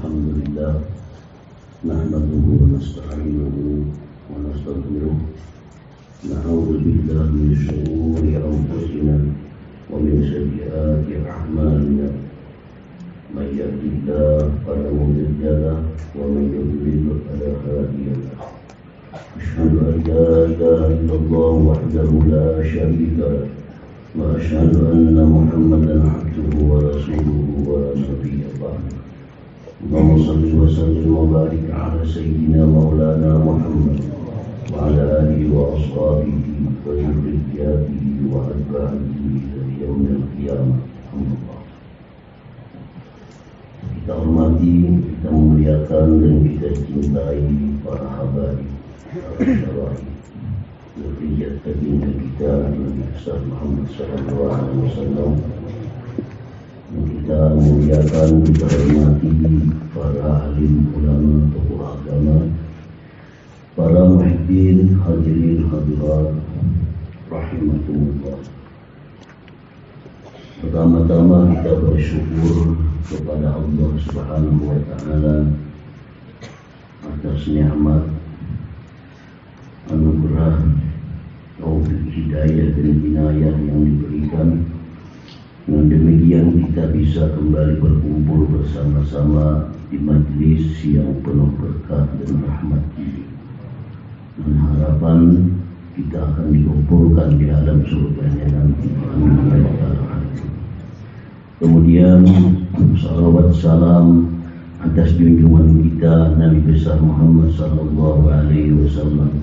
Alhamdulillah nahmaduhu wa nasta'inuhu wa nastaghfiruh na'udzu billahi min shururi anfusina wa min sayyiati a'malina may yahdihillahu fala mudilla lahu wa may yudlil fala hadiya lahu asyhadu an la ilaha illallah wahdahu la syarika lahu wa asyhadu anna Muhammadan abduhu wa rasuluhu wa la nabiyya ba'dahu. Allahumma salli wa sallim wa barik ala sayyidina maulana Muhammad wa ala alihi wa ashabihi wa dzurriyyatihi wa atba'ihi ila yaumil qiyamah. Alhamdulillah. Kita hormati, kita muliakan dan kita cintai para habaib, para syara'i, dzurriyyat baginda kita Nabi besar Muhammad sallallahu alaihi wasallam. Kita muliakan, kita hormati para alim ulama, tokoh agama, para muhibbin, hadirin hadirat rahimakumullah. Pertama-tama kita bersyukur kepada Allah Subhanahu wa taala atas nikmat anugerah taufik hidayah dan inayah yang diberikan. Dengan demikian kita bisa kembali berkumpul bersama-sama di majlis yang penuh berkah dan rahmat ini. Dan harapan kita akan dikumpulkan di alam surganya nanti. Amin. Kemudian salawat salam atas junjungan kita Nabi besar Muhammad sallallahu alaihi wasallam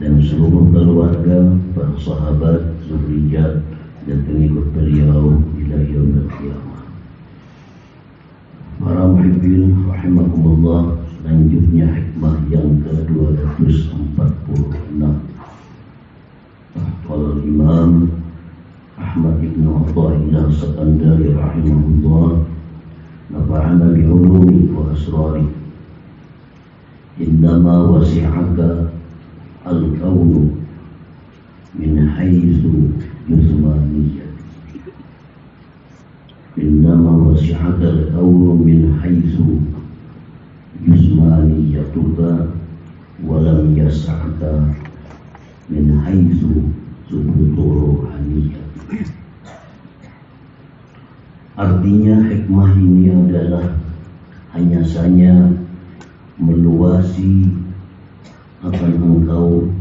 dan seluruh keluarga, para sahabat, zuriyat dan pengikut beliau ila yaumil qiyamah. Para muhibbin rahimakumullah, selanjutnya hikmah yang ke-246. Qala Imam Ahmad ibn Athaillah Sakandari rahimahullah, nafa'ana bi'ulumi wa asrari. Innama wasi'aka al-kawnu min haitsu juzmaniyah. Innama wasi'aka al-kawnu min haitsu juzmaniyatuka wa lam yas'aka min haitsu subutu ruhaniyah. Artinya hikmah ini adalah hanya saja meluasi akan engkau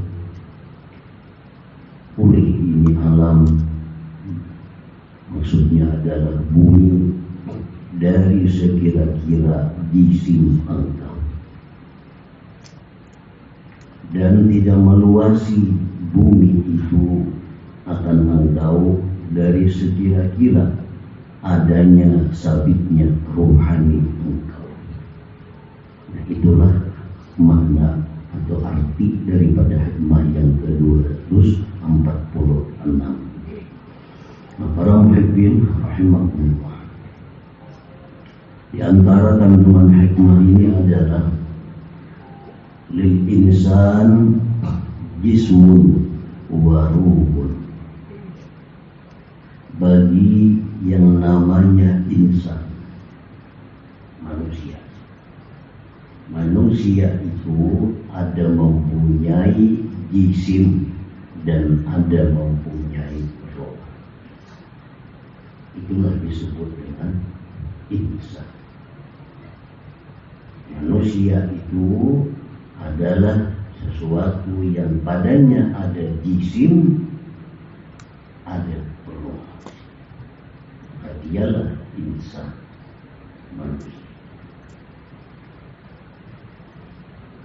pulih ini alam, maksudnya adalah bumi, dari sekira-kira jisim engkau, dan tidak meluasi bumi itu akan engkau dari sekira-kira adanya sabitnya rohani engkau. Nah, itulah makna atau arti daripada hikmah yang ke-246. Nah, para muhibbin rahimahullah, di antara kandungan hikmah ini adalah lil insan jismun wa ruhun. Bagi yang namanya insan, manusia itu ada mempunyai jisim dan ada mempunyai roh. Itulah disebut dengan insan. Manusia itu adalah sesuatu yang padanya ada jisim, ada roh. Dialah insan, manusia.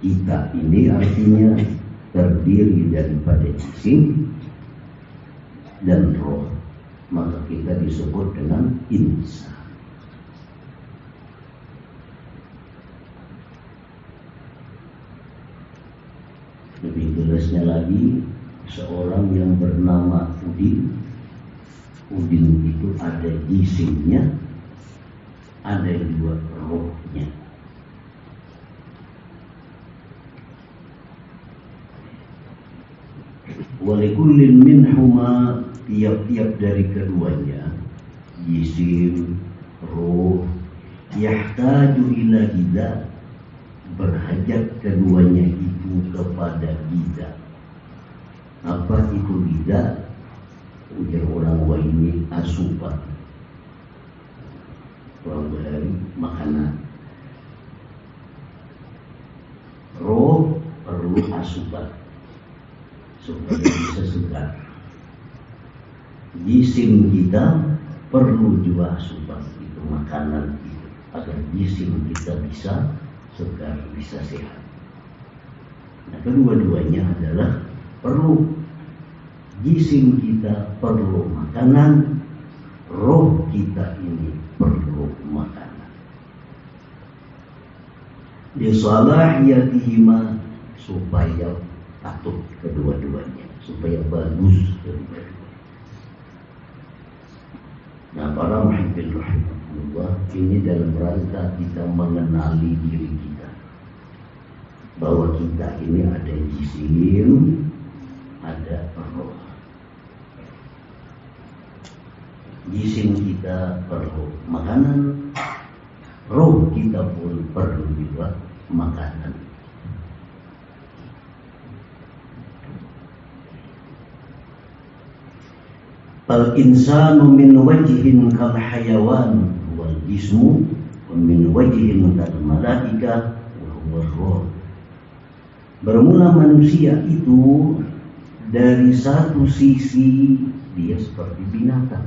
Kita ini artinya terdiri daripada jisim dan roh, maka kita disebut dengan insan. Lebih jelasnya lagi, seorang yang bernama Udin. Udin itu ada jisimnya, ada juga rohnya. Walikullin minhuma, tiap-tiap dari keduanya, jisim, roh, yahtaju ila giza, berhajat keduanya itu kepada giza. Apa itu giza? Ujar orang tua ini asupan, orang dari makanan. Roh perlu asupan supaya bisa segar. Jisim kita perlu juga asupan, itu makanan itu, agar jisim kita bisa segar, bisa sehat. Nah, kedua-duanya adalah perlu. Jisim kita perlu makanan, roh kita ini perlu makanan. Lisalahiyatihima, supaya patuh kedua-duanya, supaya bagus kedua-duanya. Nah, para muhibbin rahimahullah, ini dalam rangka kita mengenali diri kita, bahwa kita ini ada jisim, ada roh. Jisim kita perlu makanan, roh kita pun perlu juga makanan. Fal insanu min wajhin kal hayawan wal jismu wa min wajhin kal malaika wa huwa ruh. Bermula manusia itu dari satu sisi dia seperti binatang.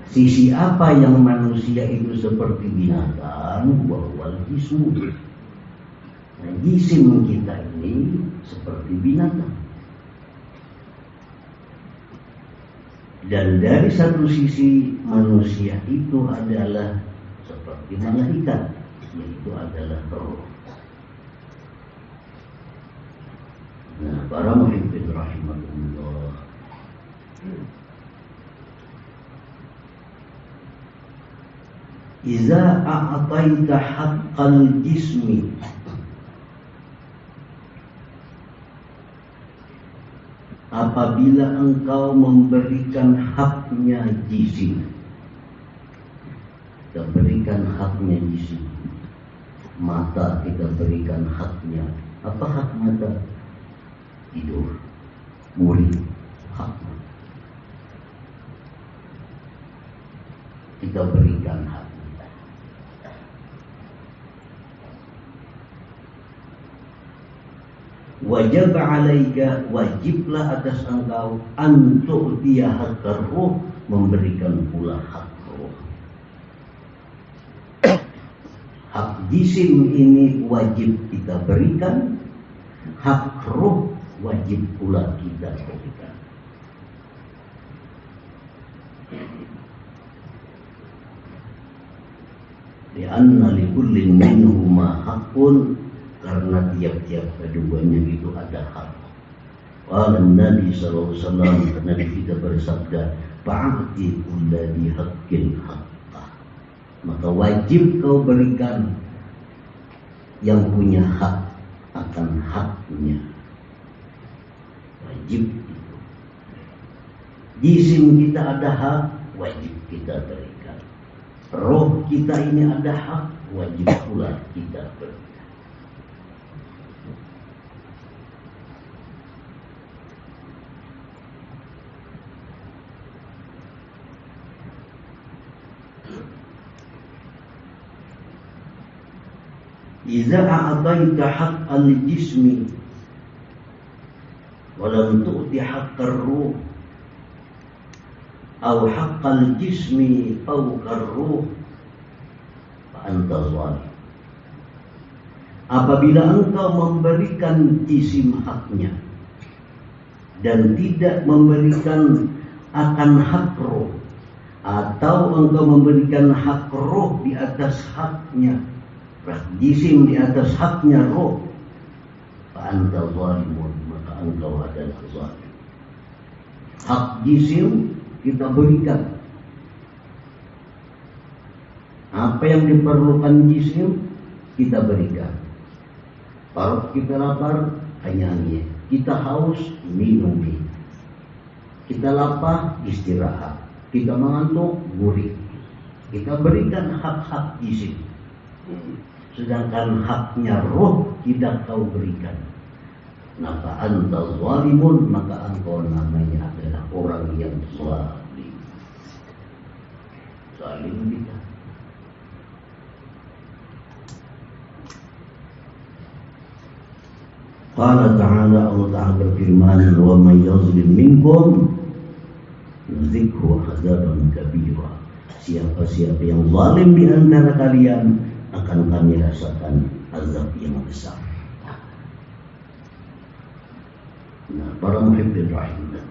Sisi apa yang manusia itu seperti binatang? Wal jismu. Nah, jisim kita ini seperti binatang. Dan dari satu sisi manusia itu adalah seperti malaikat, yaitu adalah roh. Nah, para muhibbin rahimahullah, iza a'taita haqqal jismi, apabila engkau memberikan haknya jisim, kita berikan haknya jisim. Mata kita berikan haknya. Apa hak mata? Tidur, murid, hak mata. Kita berikan hak. Wajib alaika, wajiblah atas engkau antuk dia hak roh, memberikan pula hak roh. Hak jisim ini wajib kita berikan, hak roh wajib pula kita berikan. Lianna likullin minhuma haqqun, karena tiap-tiap keduanya itu ada hak. Qala Nabi sallallahu alaihi wasallam, Nabi kita bersabda, fa'ati kulli haqqin haqqah. Maka wajib kau berikan yang punya hak akan haknya. Wajib itu. Jisim kita ada hak, wajib kita berikan. Roh kita ini ada hak, wajib pula kita berikan. Iza a'taita haqqal jismi wa lam tu'ti haqqar ruh aw haqqal jismi fawqar ruh fa anta zalim. Apabila engkau memberikan jisim haknya dan tidak memberikan akan hak roh, atau engkau memberikan hak roh di atas haknya, jisim di atas haknya roh, anta zalimun, maka engkau adalah zalim. Hak jisim kita berikan. Apa yang diperlukan jisim kita berikan. Kalau kita lapar, kenyangnya. Kita haus, minum. Kita lapar, istirahat. kita mengantuk, gurih. Kita berikan hak-hak jisim. Sedangkan haknya roh tidak kau berikan. Maka anta zalimun, maka engkau namanya adalah orang yang zalim. Zalim kita. Qala ta'ala, Allah Ta'ala berfirman, wa may yazlim minkum nuzikhu adzaban kabira. Siapa-siapa yang zalim di antara kalian akan kami rasakan azab yang besar. Nah, para muhibbin rahimah.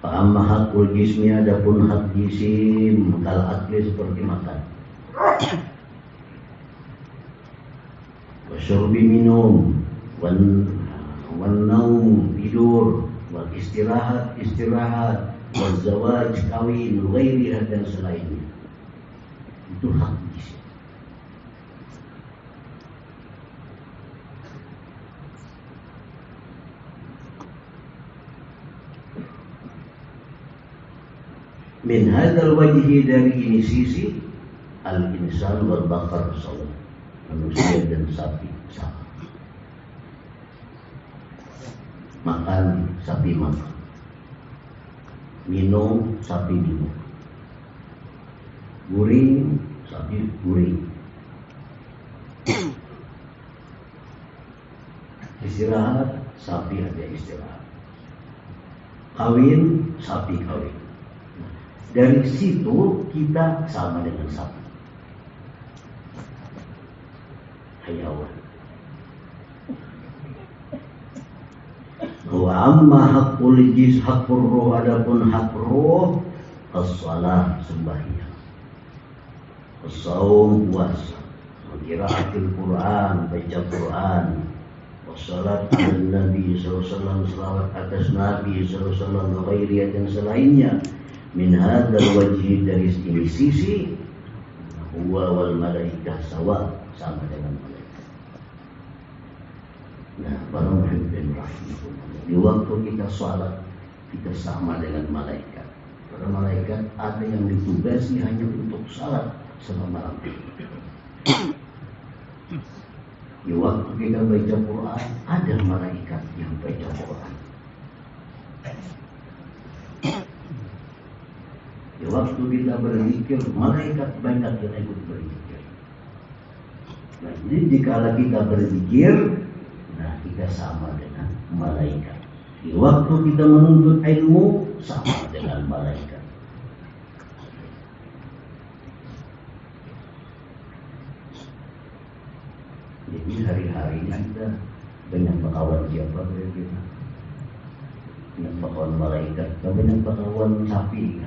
Amma hakul jismi, adapun hak jisim kal akli seperti makan, wasyurbi minum, wan naum tidur, wal istirahat, wal zawaj kawin, ghairiha dan selainnya. Itu hak jisim. Min hadzal wajhi, dari ini sisi, al-insan wal bakar sawa, manusia dan sapi sama. Makan, sapi makan. Minum, sapi minum. Guring, sapi guring. Istirahat, sapi ada istirahat. Kawin, sapi kawin. Dari situ kita sama dengan sapi, hayawan. Wa amma haqqul jis, haqqur ruh, adapun hak ruh, as-shalah, sembahyang, as-shaum, puasa, qiraatul Quran, baca Quran, wassalat ala Nabi sallallahu alaihi wasallam, selawat atas Nabi sallallahu alaihi wasallam, ghairiya dan selainnya. Min hadzal wajhi, dari ini sisi, huwa wal malaikah sawa, sama dengan malaikat. Nah, para muhibbin rahimahullah, di waktu kita sholat, kita sama dengan malaikat. Para malaikat ada yang ditugasi hanya untuk sholat selama malam. Di waktu kita baca Quran, ada malaikat yang baca Quran. Di waktu kita berzikir, malaikat banyak yang ikut berzikir. Nah, jadi dikala kita berzikir, nah kita sama dengan malaikat. Di waktu kita menuntut ilmu, sama dengan malaikat. Jadi hari-hari ini kita banyak bakawan siapa dari kita? Banyak bakawan malaikat, banyak bakawan sapi.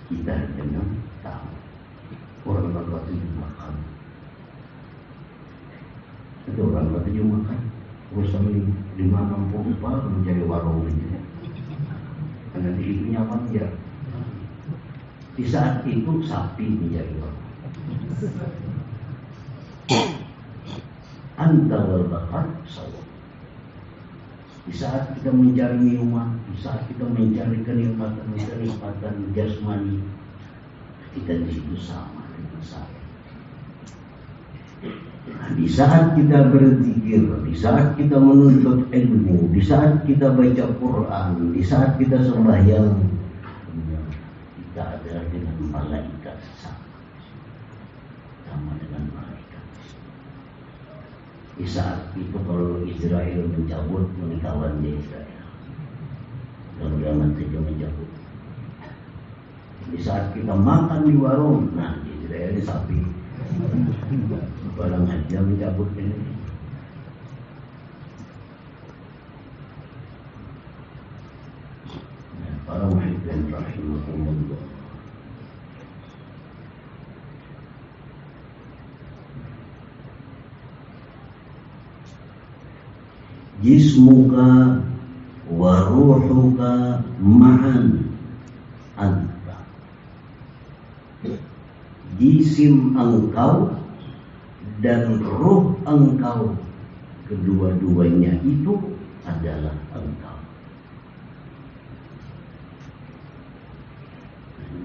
Kita jangan tahu orang bakal tujuh makan. Ada orang bakal tujuh makan, urusan 5-60 mencari warung aja. Karena di itu nyaman ya. Di saat itu sapi mencari warung. Anta wal bakar sawa. Di saat kita mencari minuman, di saat kita mencari kenikmatan jasmani, kita di situ sama dengan saya. Nah, di saat kita berzikir, di saat kita menuntut ilmu, di saat kita baca Quran, di saat kita sembahyang, kita adalah dengan malaikat sama dengan malaikat. Di saat itu kalau Israel mencabut menikawannya Israel, mudah-mudahan saja mencabut. Di saat kita makan di warung, nah di Israel ini sapi, barang aja mencabut ini. Nah, para muhibbin rahimahumullah. Jismuka wa ruhuka ma'an anta. jisim engkau dan ruh engkau, kedua-duanya itu adalah engkau.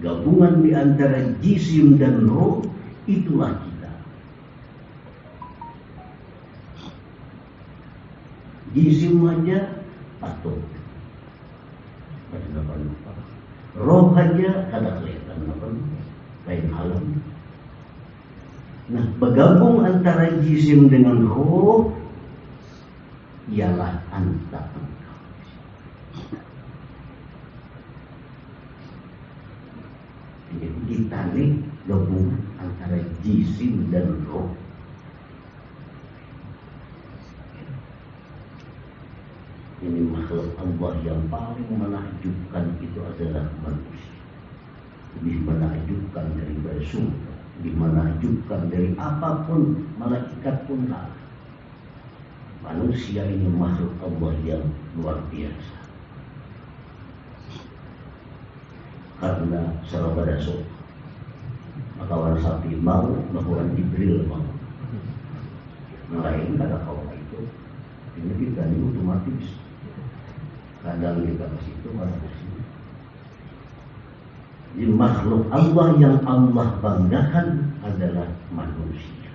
Gabungan di antara jisim dan ruh itulah kita. Jisim aja patuh, roh aja kada kelihatan lain alam. Nah, bergabung antara jisim dengan roh ialah anta engkau. Jadi kita nih gabung antara jisim dan roh. Ini makhluk Allah yang paling menakjubkan itu adalah manusia. Lebih menakjubkan daripada surga, lebih menakjubkan dari apapun, malaikat pun kalah. Manusia ini makhluk Allah yang luar biasa. Karena sarabada so, maka orang sapi mau, bahwa Jibril mau. Lain kata kau itu, ini kita ini otomatis. Kadang kita ke situ, kadang ke sini. Jadi makhluk Allah yang Allah banggakan adalah manusia.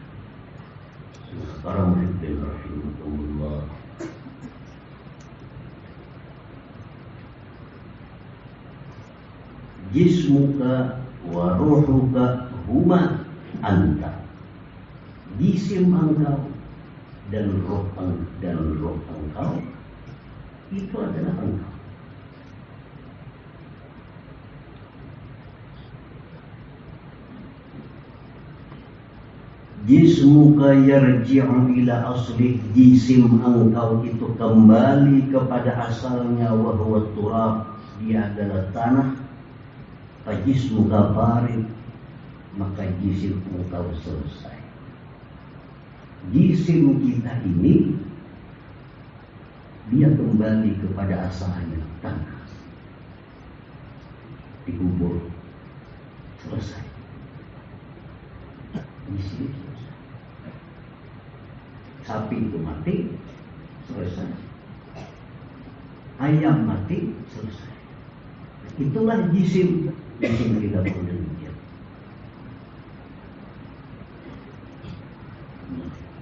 Para muhibbin rahimahullah. Jismuka wa ruhuka huma anta. Jisim engkau dan roh engkau itu adalah engkau. Jismuka yarji'u ila asli, jisim engkau itu kembali kepada asalnya, wa huwa turab, dia adalah tanah. Fajismuka farid, maka jisim engkau selesai. Jisim kita ini dia kembali kepada asalnya, tanah, dikubur, selesai. Jisim selesai. Sapi itu mati, selesai. Ayam mati, selesai. Itulah jisim kita pun demikian.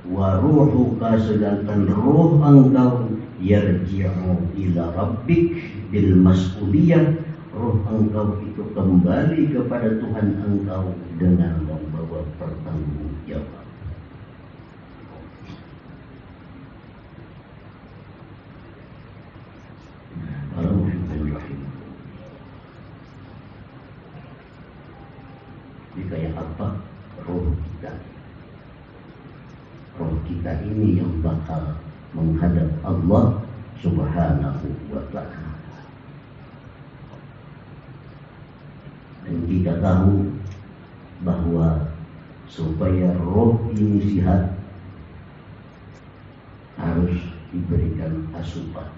Wa ruhuka, sedangkan ruh engkau yarji'u ila rabbik bil mas'uliyah, ruh engkau itu kembali kepada Tuhan engkau dengan membawa pertanggungjawaban. Jadi kayak apa roh kita? Roh kita ini yang bakal menghadap Allah Subhanahu wa ta'ala. Dan kita tahu bahwa supaya roh ini sehat harus diberikan asupan.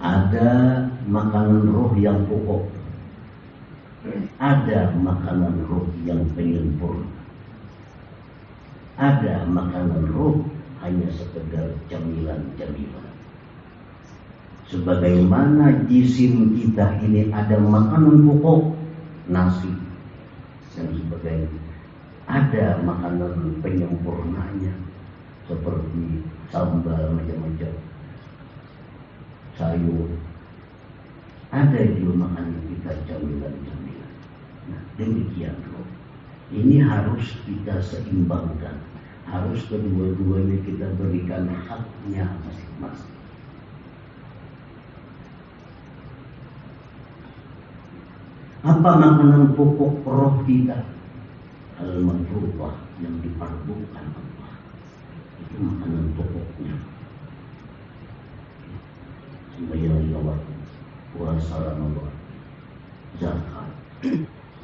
Ada makanan roh yang pokok, ada makanan roh yang penyempurna, ada makanan roh hanya sekedar camilan-camilan. Sebagaimana jisim kita ini ada makanan pokok, nasi dan sebagainya, ada makanan penyempurnanya seperti sambal macam-macam, sayur. Ada juga makanan kita camilan-camilan. Nah, demikian roh. Ini harus kita seimbangkan. Harus kedua-duanya kita berikan haknya masing-masing. Apa makanan pokok roh kita? Al-mafruḍah, yang dipardukan Allah. Itu makanan pokoknya. Sembahyang 5 waktu, puasa Ramadan, zakat,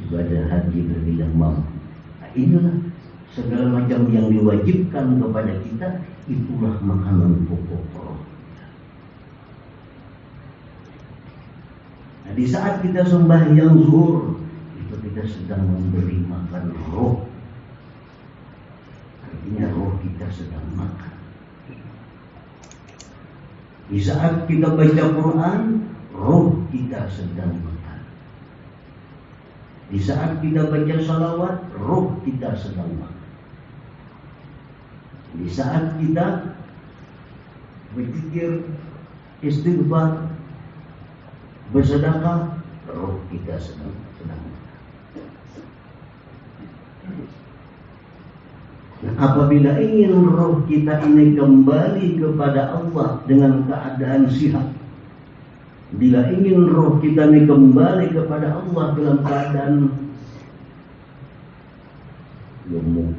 ibadah haji bagi yang mampu. Nah, inilah segala macam yang diwajibkan kepada kita, itulah makanan pokok roh. Nah, di saat kita sembahyang zuhur, kita sedang memberi makan roh. Artinya roh kita sedang makan. Di saat kita baca Quran, roh kita sedang makan. Di saat kita baca salawat, roh kita sedang makan. Di saat kita berzikir, istighfar, bersedekah, roh kita sedang makan. Nah, apabila ingin roh kita ini kembali kepada Allah dengan keadaan sihat, bila ingin roh kita ini kembali kepada Allah dalam keadaan gemuk,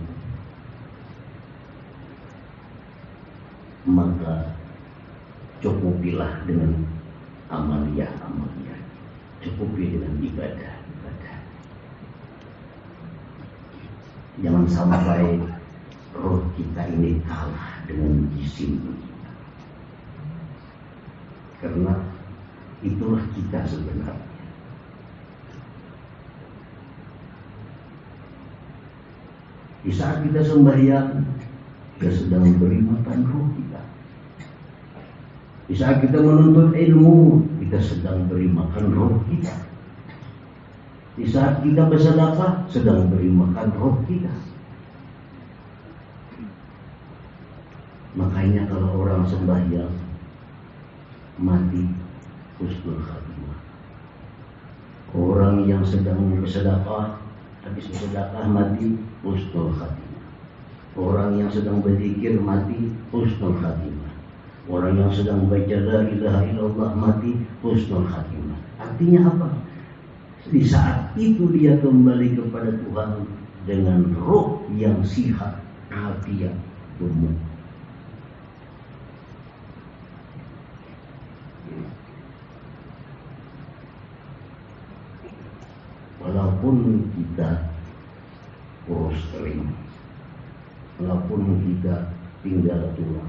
maka cukupilah dengan amaliyah, cukupi dengan ibadah. Jangan sampai roh kita ini kalah dengan jisim kita, karena itulah kita sebenarnya. Di saat kita sembahyang, kita sedang beri makan roh kita. Di saat kita menuntut ilmu, kita sedang beri makan roh kita. Di saat kita bersedekah, sedang beri makan roh kita. Makanya kalau orang sembahyang mati husnul khatimah. Orang yang sedang bersedekah, habis bersedekah mati husnul khatimah. Orang yang sedang berzikir mati husnul khatimah. Orang yang sedang baca la ilaha illallah mati husnul khatimah. Artinya apa? Di saat itu dia kembali kepada Tuhan dengan roh yang sihat, afiat, gemuk. Walaupun kita kurus kering, walaupun kita tinggal tua,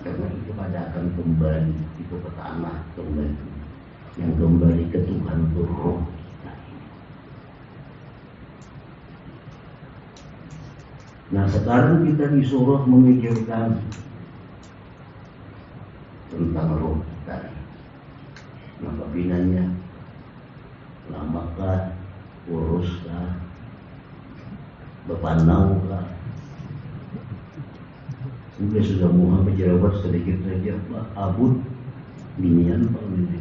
karena itu pada akan kembali itu ke tanah kembali. Yang kembali ke Tuhan itu roh kita ini. Nah, sekarang kita disuruh memikirkan tentang roh kita. Nah, binanya lamakah, uruskah, bepanangkah. Sudah Muhammad jerawat sedikit saja, Pak abud binian Pak ini.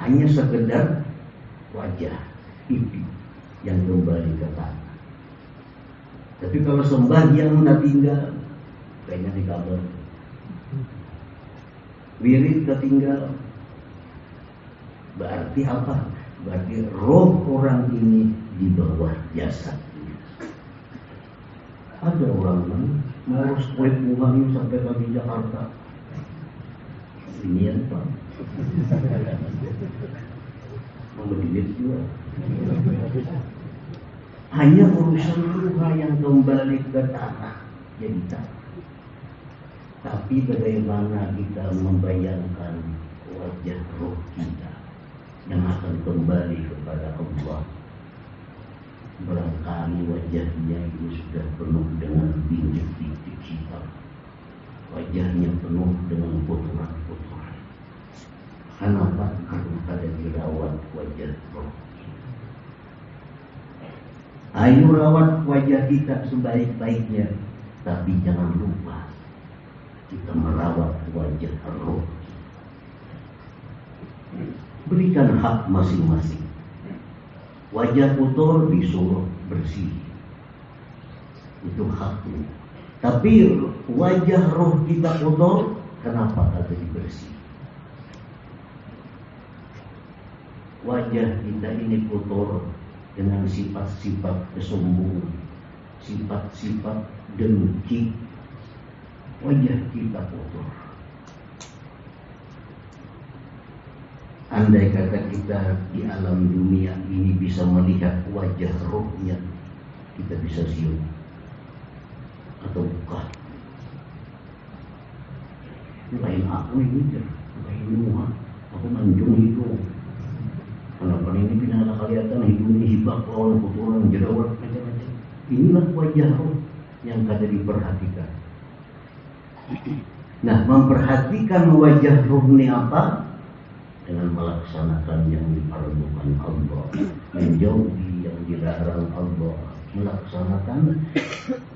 Hanya sekedar wajah pipi yang kembali ke tanah. Tapi kalau sembahyang nak tinggal, kayaknya di kamar. Wirid ketinggal. Berarti apa? Berarti roh orang ini di bawah jasadnya. Ada orang yang mau squat mukanya sampai ke Jakarta. Ini apa? Mau berdiri juga. Hanya urusan ruha yang kembali ke tanah jadi tanah. Tapi bagaimana kita membayangkan wajah roh kita yang akan kembali kepada Allah? Barangkali wajahnya itu sudah penuh dengan bintik-bintik hitam. Wajahnya penuh dengan kotoran-kotoran. Kenapa? Karena ada dirawat wajah roh kita. Ayo rawat wajah kita sebaik-baiknya, tapi jangan lupa kita merawat wajah roh. Berikan hak masing-masing. Wajah kotor disuruh bersih, itu haknya. Tapi wajah roh kita kotor, kenapa kata dibersih? Wajah kita ini kotor dengan sifat-sifat kesombongan, sifat-sifat dengki. Wajah kita kotor. Andai kata kita di alam dunia ini bisa melihat wajah rohnya, kita bisa sium atau bukan. Lain aku ini, jibak lawan kotoran jerawat macam-macam. Inilah wajah roh yang kada diperhatikan. Nah, memperhatikan wajah roh ini apa? Dengan melaksanakan yang diperlukan Allah, menjauhi yang dilarang Allah, melaksanakan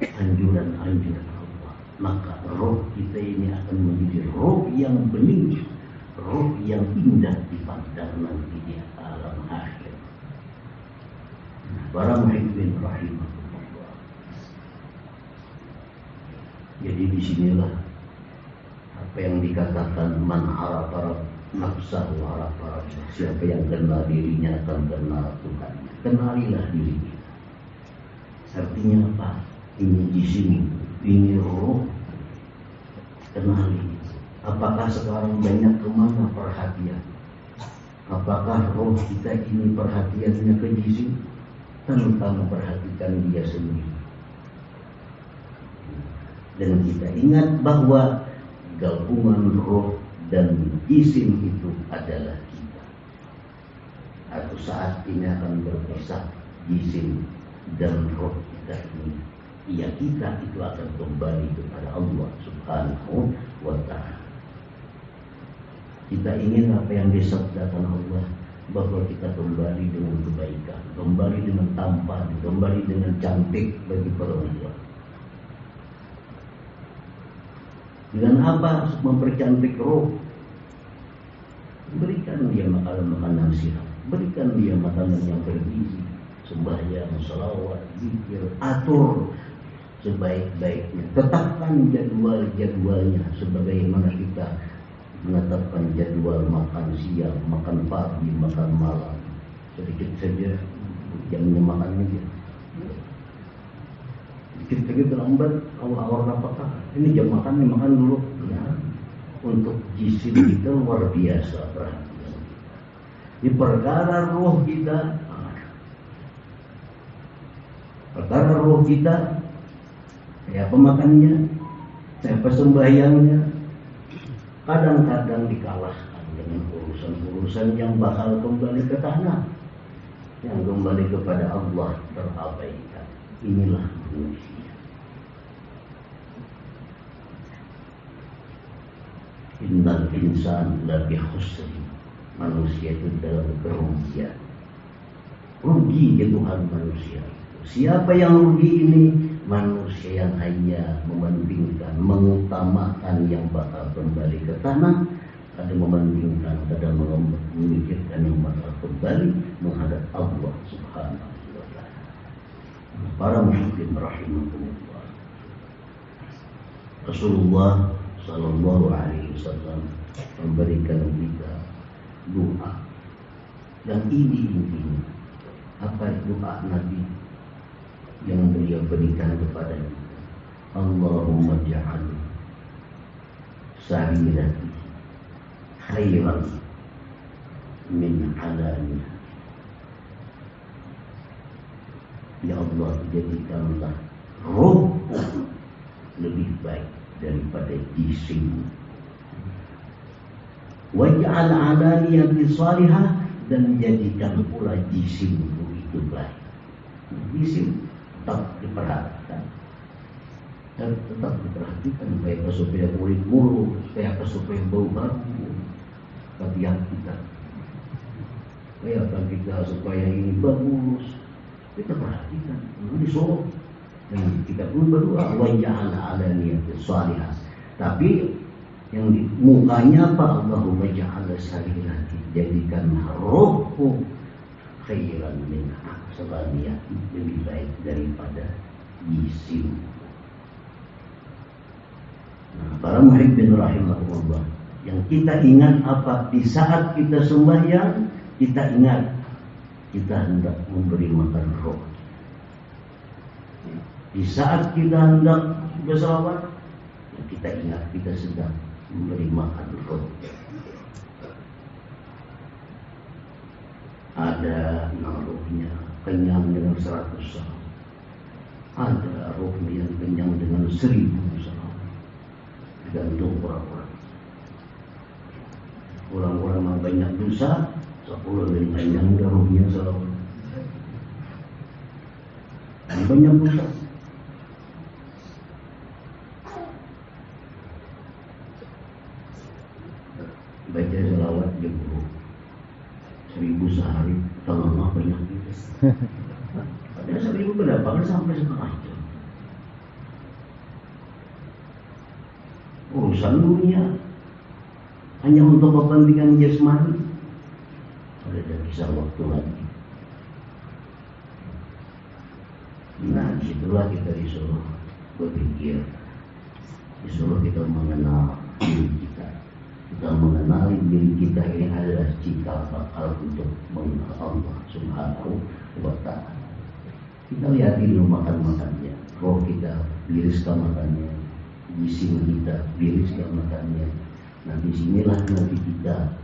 anjuran-anjuran Allah. Maka roh kita ini akan menjadi roh yang bening, roh yang indah dipandang nanti di alam akhir. Para muhibbin rahimahullah. Jadi disinilah apa yang dikatakan man arafa nafsahu arafa, siapa yang kenal dirinya akan kenal Tuhan. Kenalilah diri kita. Artinya apa? Ini jisim, ini roh. Kenali. Apakah sekarang banyak kemana perhatian? Apakah roh kita ini perhatiannya ke jisim tanpa memperhatikan dia sendiri? Dan kita ingat bahwa gabungan roh dan jisim itu adalah kita. Atau saat ini akan berpisah jisim dan roh kita ini. Ya, kita itu akan kembali kepada Allah Subhanahu wa ta'ala. Kita ingin apa yang disabdakan Allah, bahwa kita kembali dengan kebaikan, kembali dengan tampan, kembali dengan cantik bagi perempuan. Dengan apa mempercantik roh? Berikan dia makanan-makanan sihat, berikan dia makanan yang bergizi, sembahyang, salawat, zikir, atur sebaik-baiknya. Tetapkan jadwal-jadwalnya sebagaimana kita menetapkan jadwal makan siang, makan pagi, makan malam. Sedikit saja jamnya makannya dia. Sedikit saja terlambat awal-awal apakah ini jam makan dulu. Ya. Untuk jisim kita luar biasa perhatian. Di perkara roh kita, siapa makannya, siapa sembahyangnya, kadang-kadang dikalahkan dengan urusan-urusan yang bakal kembali ke tanah, yang kembali kepada Allah terabaikan. Inilah manusia. Innal insan lafi khusr. Manusia itu dalam kerugian. Rugi ya Tuhan manusia. Siapa yang rugi ini? Manusia yang hanya mementingkan, mengutamakan yang bakal kembali ke tanah, ada mementingkan, ada memikirkan yang bakal kembali menghadap Allah Subhanahu wa ta'ala. Para muslimin rahimahumullah. Rasulullah Sallallahu Alaihi Wasallam memberikan kita doa, dan ini intinya. Apa doa Nabi yang beliau berikan kepada kita? Allahumma ja'al sarirati khairan min alaniha. Ya Allah, jadikanlah roh lebih baik daripada jisim. Waj'al alaniyati salihah, dan jadikan pula jisim itu baik. Jisim tetap diperhatikan, dan tetap diperhatikan supaya supaya kulit mulus, supaya bau bagus, tapi yang kita supaya ini bagus, kita perhatikan, disuruh. Dan kita pun berdoa waj'al alaniyati salihah. Tapi yang di mukanya apa? Allahumma ja'al sarirati, jadikan rohku khairan min aksalaniyati, lebih baik daripada jisim. Nah, para muhibbin rahimahullah, yang kita ingat apa? Di saat kita sembahyang, kita ingat kita hendak memberi makan roh. Di saat kita hendak bersalawat, kita ingat kita sedang memberi makan roh. Ada rohnya kenyang dengan 100 salawat, ada rohnya yang kenyang dengan 1000 salawat. Tergantung orang-orang. Orang-orang yang banyak dosa, 10 lebih kenyang rohnya salawat. banyak dosa. Baca selawat 1000 sehari, tengah banyak gitu. Ada 1000 berapa kan sampai setengah jam. Urusan dunia hanya untuk kepentingan jasmani. Ada kisah waktu lagi. Nah, disitulah kita disuruh berpikir, disuruh kita mengenal diri kita. Kita mengenali diri kita ini adalah cikal bakal untuk mengenal Allah Subhanahu wa Ta'ala. Kita lihat dulu makan-makannya, roh kita biriskah makannya, jisim kita biriskah makannya. Nah, disinilah nanti kita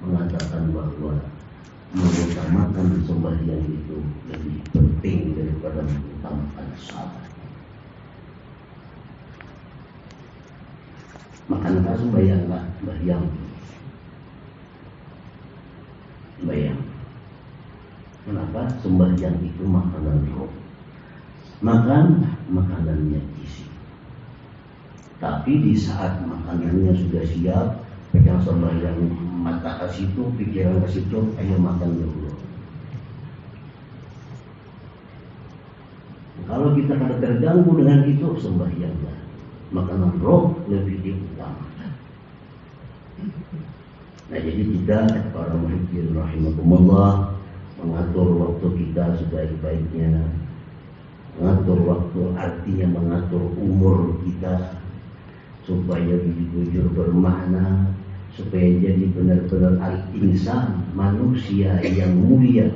mengatakan bahwa mengutamakan sembahyang itu lebih penting daripada mengutamakan salat. Makankah sembahyang lah, sembahyang. Kenapa? Sembahyang itu makanan roh. Makan makanannya isi. Tapi di saat makanannya sudah siap, pegang sembahyang mata ke situ, pikiran ke situ, ayo makan dulu. Kalau kita kada terganggu dengan itu, sembahyanglah. Makanan roh lebih diutamakan. Nah, jadi kita para muhibin rahimakumullah mengatur waktu kita sebaik-baiknya. Mengatur waktu artinya mengatur umur kita supaya jujur bermakna, supaya jadi benar-benar al-insan, manusia yang mulia.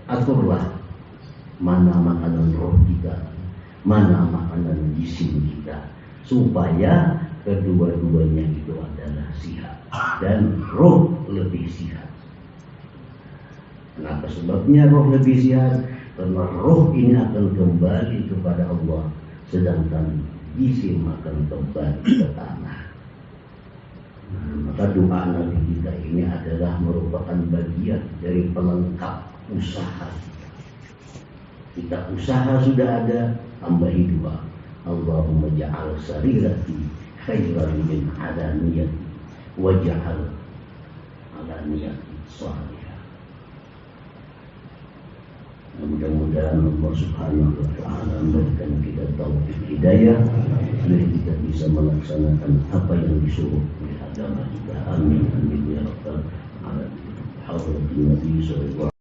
Aturlah mana makanan roh kita, mana makanan jisim kita, supaya kedua-duanya itu adalah sihat dan roh lebih sihat. Kenapa sebabnya roh lebih sihat? Karena roh ini akan kembali kepada Allah, sedangkan jisim akan kembali ke tanah. Nah, maka doa Nabi kita ini adalah merupakan bagian dari pelengkap usaha kita. Kita usaha sudah ada, tambahi doa. Allahumma ja'al sarirati khairan min alaniyati waj'al alaniyati salihah. Mudah-mudahan Allah Subhanahu wa Ta'ala memberikan kita taufik hidayah agar kita bisa melaksanakan apa yang disuruh oleh agama kita. Amin amin ya rabbal alamin. Hadratin Nabi sallallahu